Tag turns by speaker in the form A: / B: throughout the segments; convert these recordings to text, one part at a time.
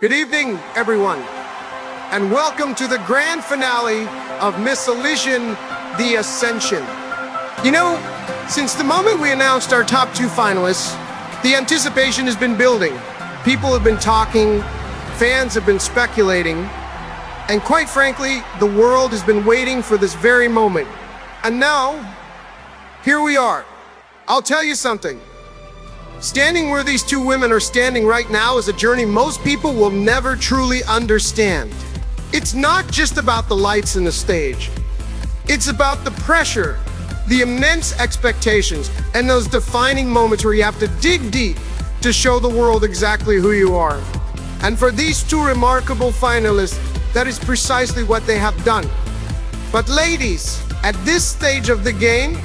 A: Good evening, everyone, and welcome to the grand finale of Miss Elysian, the Ascension. You know, since the moment we announced our top two finalists, the anticipation has been building. People have been talking, fans have been speculating, and quite frankly, the world has been waiting for this very moment. And now, here we are. I'll tell you something. Standing where these two women are standing right now is a journey most people will never truly understand. It's not just about the lights and the stage. It's about the pressure, the immense expectations, and those defining moments where you have to dig deep to show the world exactly who you are. And for these two remarkable finalists, that is precisely what they have done. But ladies, at this stage of the game,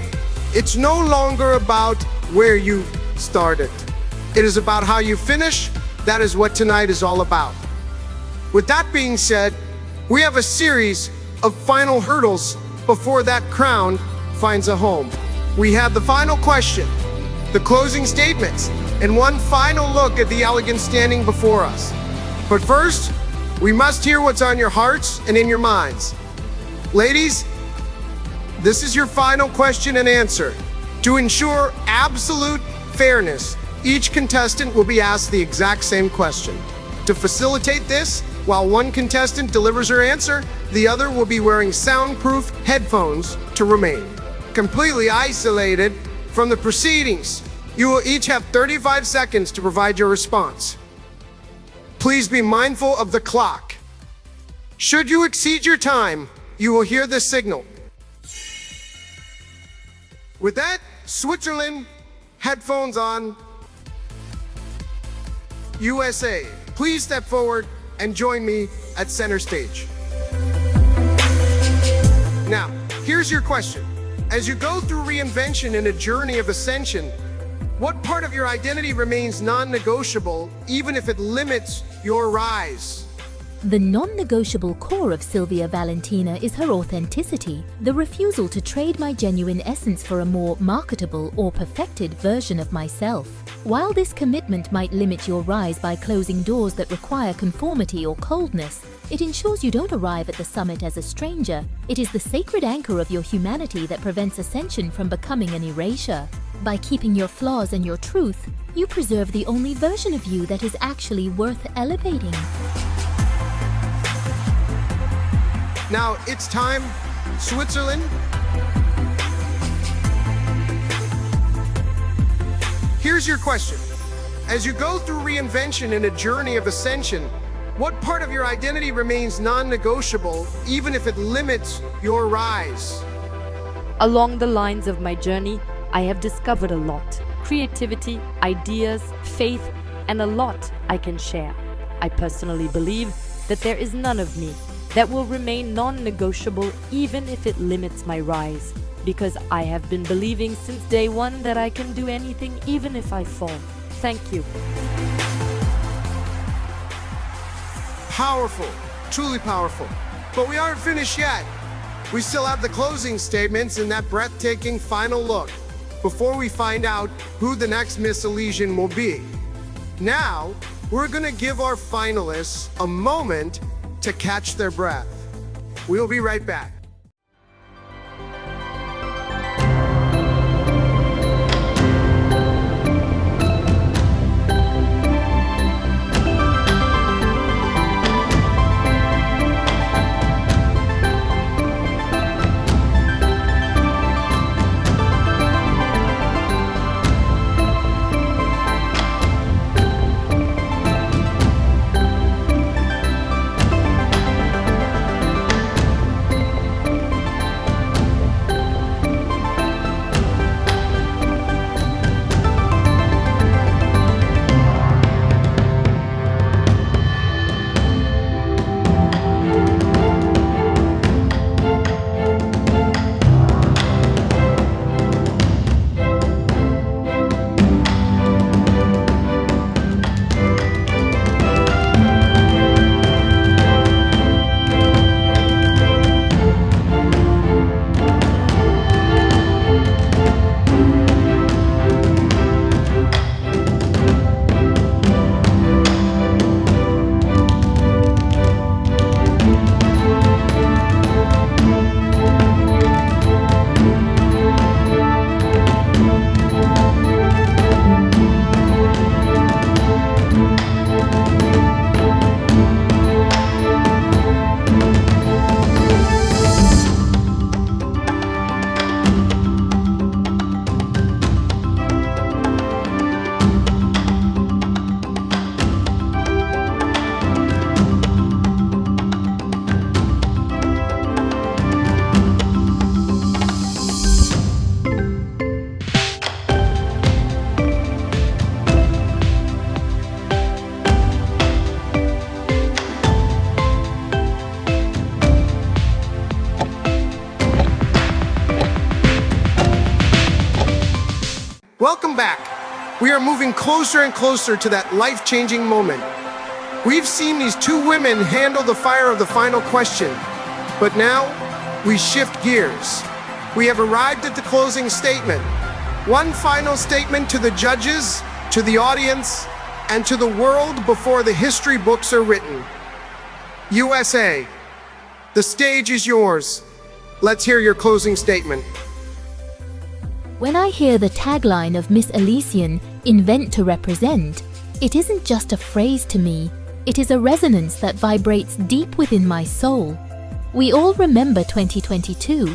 A: it's no longer about where you started. It is about how you finish. That is what tonight is all about. With that being said, we have a series of final hurdles before that crown finds a home. We have the final question, the closing statements, and one final look at the elegance standing before us. But first, we must hear what's on your hearts and in your minds. Ladies, this is your final question and answer. To ensure absolute fairness, each contestant will be asked the exact same question. To facilitate this, while one contestant delivers her answer, the other will be wearing soundproof headphones to remain completely isolated from the proceedings. You will each have 35 seconds to provide your response. Please be mindful of the clock. Should you exceed your time, you will hear the signal. With that, Switzerland, headphones on. USA, please step forward and join me at center stage. Now, here's your question. As you go through reinvention in a journey of ascension, what part of your identity remains non-negotiable, even if it limits your rise?
B: The non-negotiable core of Sylvia Valentina is her authenticity, the refusal to trade my genuine essence for a more marketable or perfected version of myself. While this commitment might limit your rise by closing doors that require conformity or coldness, it ensures you don't arrive at the summit as a stranger. It is the sacred anchor of your humanity that prevents ascension from becoming an erasure. By keeping your flaws and your truth, you preserve the only version of you that is actually worth elevating.
A: Now it's time, Switzerland. Here's your question. As you go through reinvention in a journey of ascension, what part of your identity remains non-negotiable, even if it limits your rise?
C: Along the lines of my journey, I have discovered a lot. Creativity, ideas, faith, and a lot I can share. I personally believe that there is none of me that will remain non-negotiable even if it limits my rise, because I have been believing since day one that I can do anything even if I fall. Thank you.
A: Powerful, truly powerful. But we aren't finished yet. We still have the closing statements and that breathtaking final look before we find out who the next Miss Elysian will be. Now, we're gonna give our finalists a moment to catch their breath. We'll be right back. Welcome back. We are moving closer and closer to that life-changing moment. We've seen these two women handle the fire of the final question, but now we shift gears. We have arrived at the closing statement. One final statement to the judges, to the audience, and to the world before the history books are written. USA, the stage is yours. Let's hear your closing statement.
B: When I hear the tagline of Miss Elysian, invent to represent, it isn't just a phrase to me, it is a resonance that vibrates deep within my soul. We all remember 2022.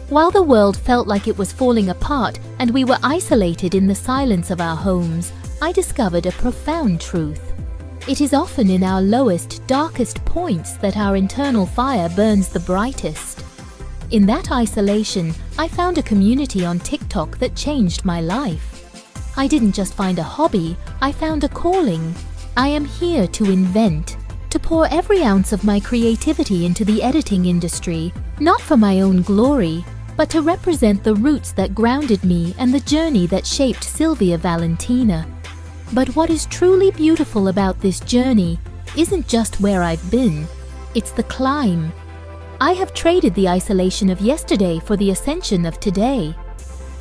B: While the world felt like it was falling apart and we were isolated in the silence of our homes, I discovered a profound truth. It is often in our lowest, darkest points that our internal fire burns the brightest. In that isolation, I found a community on TikTok that changed my life. I didn't just find a hobby, I found a calling. I am here to invent, to pour every ounce of my creativity into the editing industry, not for my own glory, but to represent the roots that grounded me and the journey that shaped Sylvia Valentina. But what is truly beautiful about this journey isn't just where I've been, it's the climb. I have traded the isolation of yesterday for the ascension of today.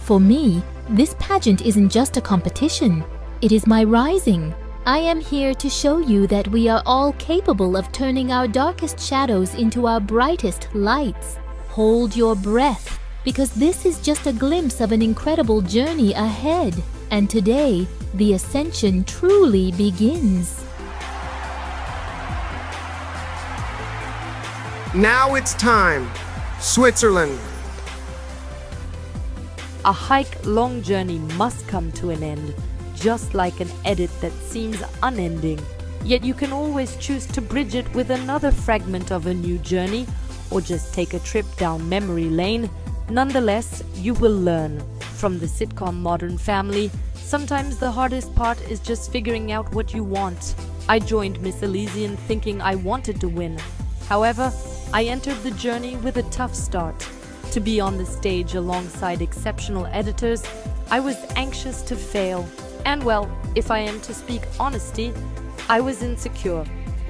B: For me, this pageant isn't just a competition, it is my rising. I am here to show you that we are all capable of turning our darkest shadows into our brightest lights. Hold your breath, because this is just a glimpse of an incredible journey ahead. And today, the ascension truly begins.
A: Now it's time. Switzerland.
C: A hike-long journey must come to an end, just like an edit that seems unending. Yet you can always choose to bridge it with another fragment of a new journey, or just take a trip down memory lane. Nonetheless, you will learn. From the sitcom Modern Family, sometimes the hardest part is just figuring out what you want. I joined Miss Elysian thinking I wanted to win. However, I entered the journey with a tough start. To be on the stage alongside exceptional editors, I was anxious to fail. And well, if I am to speak honesty, I was insecure.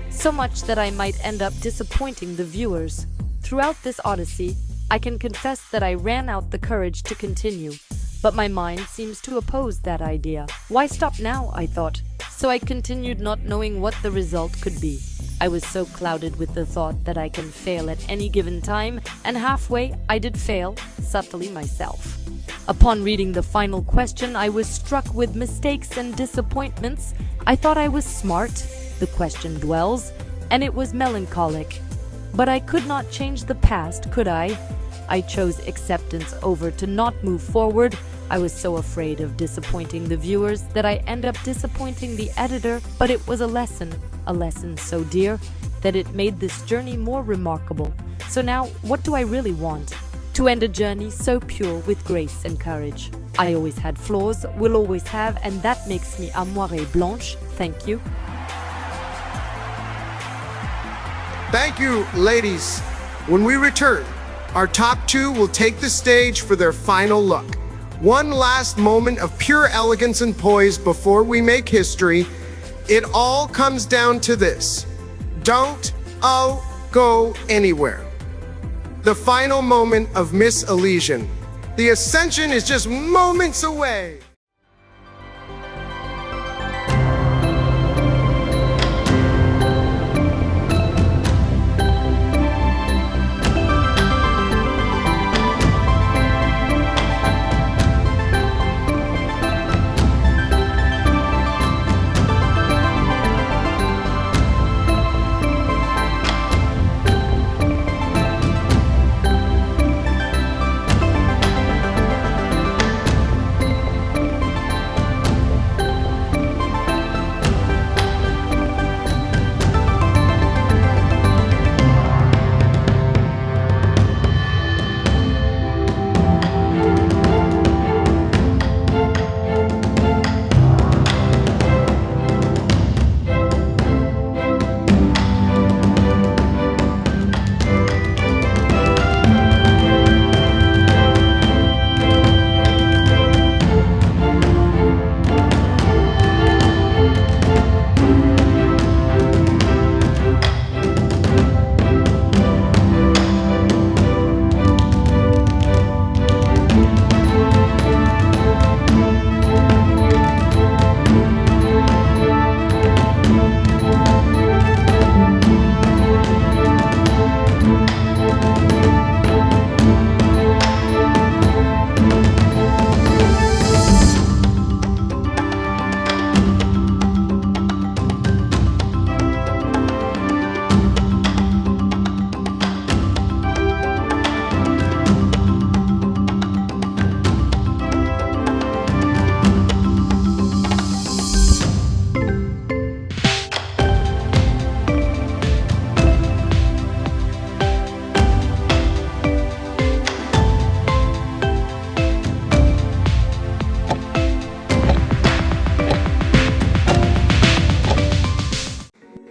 C: So much that I might end up disappointing the viewers. Throughout this odyssey, I can confess that I ran out the courage to continue. But my mind seems to oppose that idea. Why stop now, I thought. So I continued, not knowing what the result could be. I was so clouded with the thought that I can fail at any given time, and halfway I did fail, subtly myself. Upon reading the final question, I was struck with mistakes and disappointments. I thought I was smart, the question dwells, and it was melancholic. But I could not change the past, could I? I chose acceptance over to not move forward. I was so afraid of disappointing the viewers that I end up disappointing the editor, but it was a lesson so dear that it made this journey more remarkable. So now, what do I really want? To end a journey so pure with grace and courage. I always had flaws, will always have, and that makes me Amoire Blanche. Thank you.
A: Thank you, ladies. When we return, our top two will take the stage for their final look. One last moment of pure elegance and poise before we make history. It all comes down to this. Don't go anywhere. The final moment of Miss Elysian. The ascension is just moments away.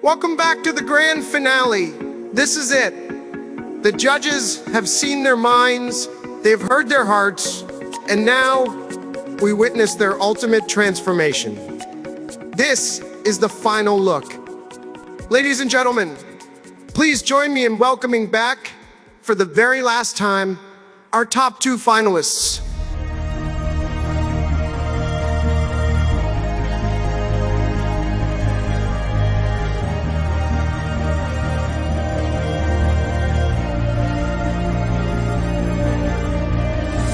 A: Welcome back to the grand finale. This is it. The judges have seen their minds, they've heard their hearts, and now we witness their ultimate transformation. This is the final look. Ladies and gentlemen, please join me in welcoming back, for the very last time, our top 2 finalists.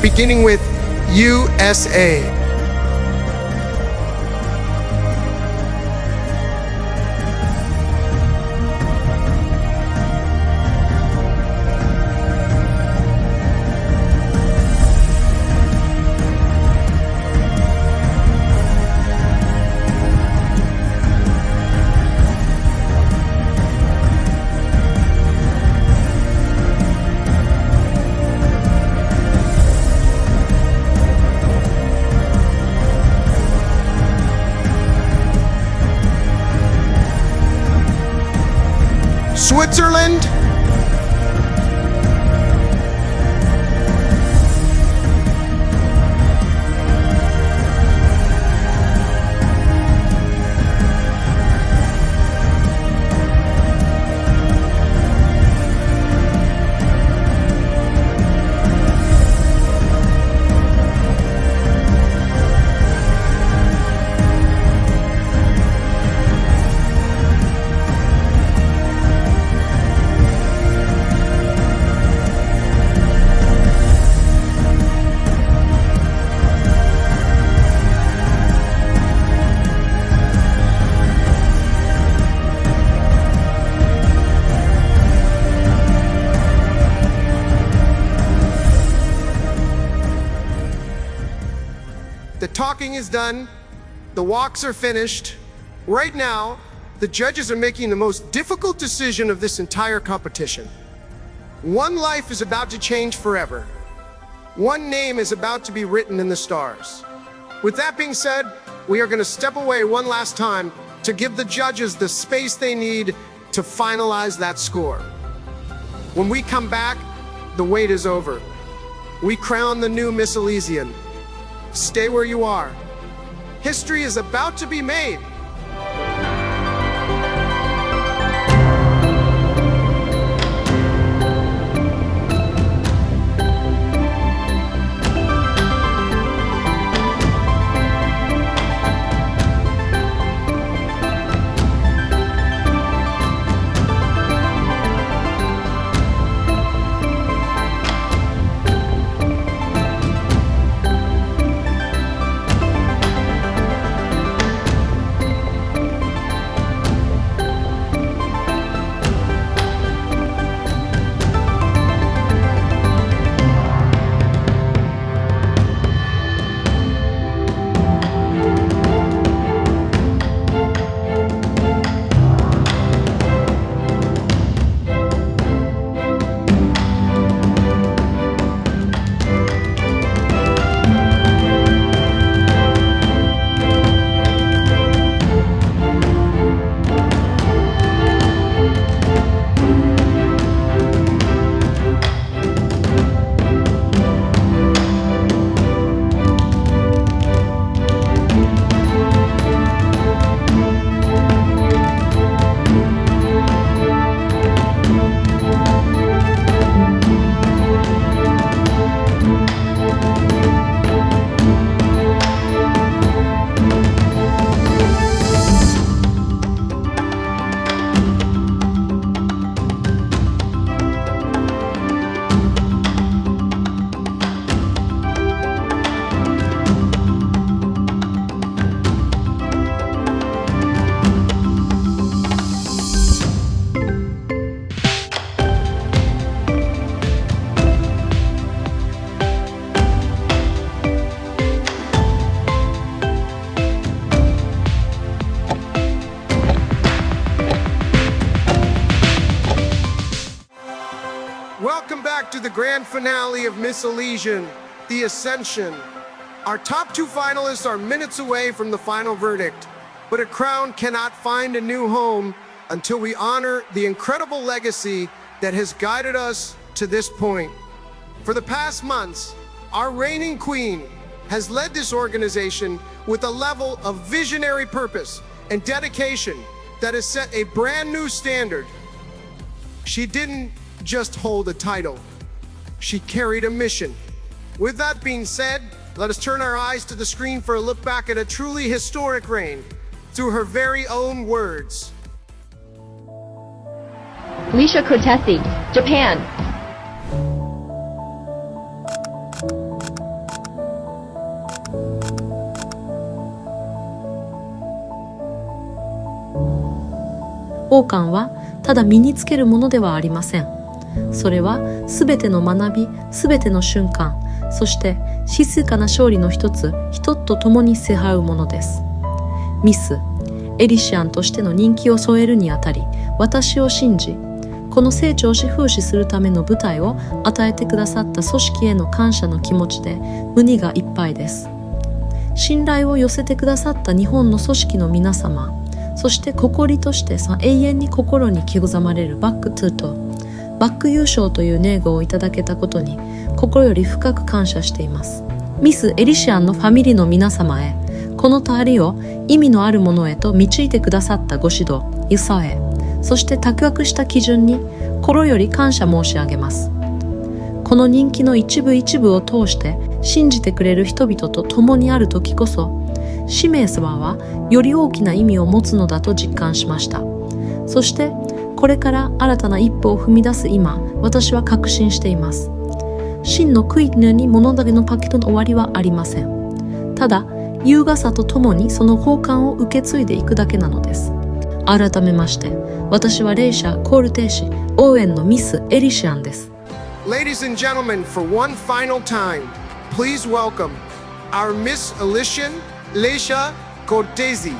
A: Beginning with USA. Switzerland. The talking is done. The walks are finished. Right now, the judges are making the most difficult decision of this entire competition. One life is about to change forever. One name is about to be written in the stars. With that being said, we are going to step away one last time to give the judges the space they need to finalize that score. When we come back, the wait is over. We crown the new Miss Elysian. Stay where you are. History is about to be made. Welcome back to the grand finale of Miss Elysian, the Ascension. Our top 2 finalists are minutes away from the final verdict, but a crown cannot find a new home until we honor the incredible legacy that has guided us to this point. For the past months, our reigning queen has led this organization with a level of visionary purpose and dedication that has set a brand new standard. She didn't just hold a title, she carried a mission. With that being said, let us turn our eyes to the screen for a look back at a truly historic reign through her very own words.
D: Alicia Cortesi, Japan.
E: 王冠はただ身につけるものではありません。それはすべての学び、すべての瞬間、そして静かな勝利の一つ、一つと共に背負うものです。ミス・エリシアンとしての人気を添えるにあたり、私を信じ、この成長し風刺するための舞台を与えてくださった組織への感謝の気持ちで胸がいっぱいです。信頼を寄せてくださった日本の組織の皆様、そして誇りとして永遠に心に刻まれるバック2とバック優勝というネーゴをいただけたことに心より深く感謝しています。ミス・エリシアンのファミリーの皆様へ、このタリを意味のあるものへと導いてくださったご指導、イサへ、そして卓越した基準に心より感謝申し上げます。この人気の一部一部を通して信じてくれる人々と共にある時こそ、使命はより大きな意味を持つのだと実感しました。そしてこれから新たな一歩を踏み出す今、私は確信しています。真の悔いに物だけのパケットの終わりはありません。ただ優雅さとともにその交換を受け継いでいくだけなのです。改めまして、私はレイシャ・コールテーシ応援のミス・エリシアンです。
A: Ladies and gentlemen, for one final time, please welcome our Miss Elysian, Leisha Cortesi.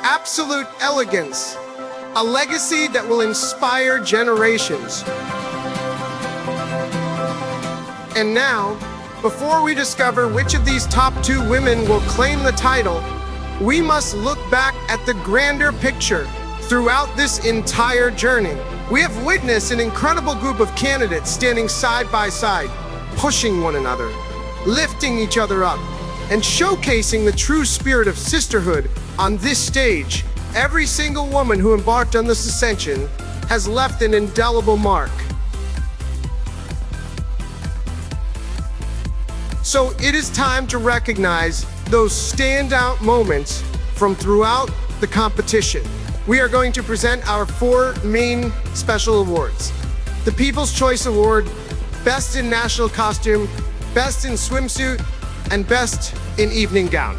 A: Absolute elegance, a legacy that will inspire generations. And now, before we discover which of these top two women will claim the title, we must look back at the grander picture throughout this entire journey. We have witnessed an incredible group of candidates standing side by side, pushing one another, lifting each other up, and showcasing the true spirit of sisterhood on this stage. Every single woman who embarked on this ascension has left an indelible mark. So it is time to recognize those standout moments from throughout the competition. We are going to present our four main special awards. The People's Choice Award, Best in National Costume, Best in Swimsuit, and Best in Evening Gown.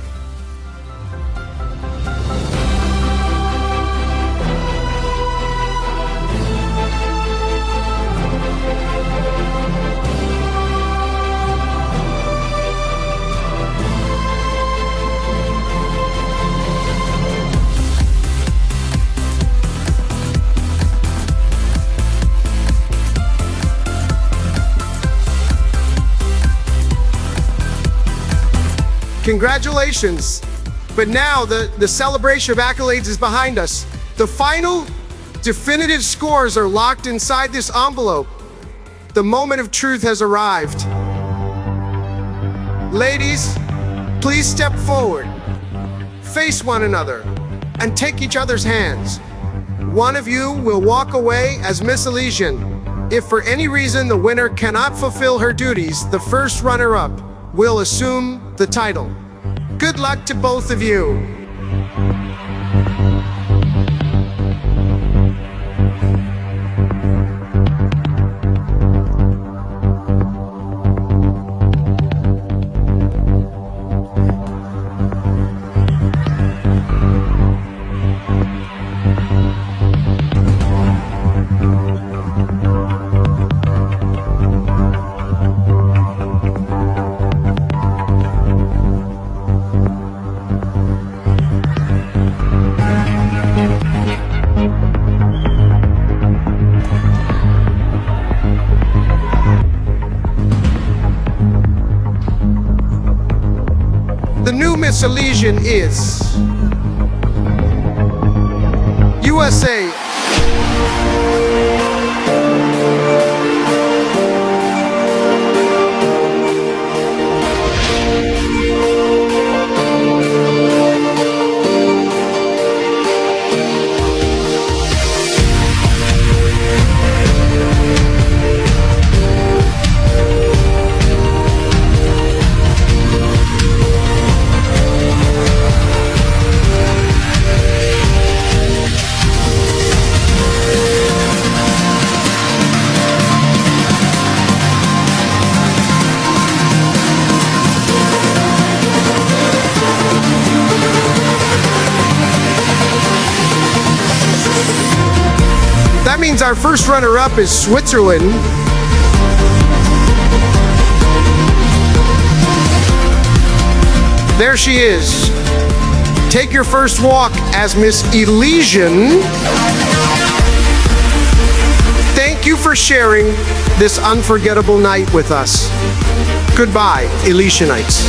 A: Congratulations. But now the celebration of accolades is behind us. The final definitive scores are locked inside this envelope. The moment of truth has arrived. Ladies, please step forward, face one another, and take each other's hands. One of you will walk away as Miss Elysian. If for any reason the winner cannot fulfill her duties, the first runner-up will assume the title. Good luck to both of you. Miss Elysian is USA. That means our first runner-up is Switzerland. There she is. Take your first walk as Miss Elysian. Thank you for sharing this unforgettable night with us. Goodbye, Elysianites.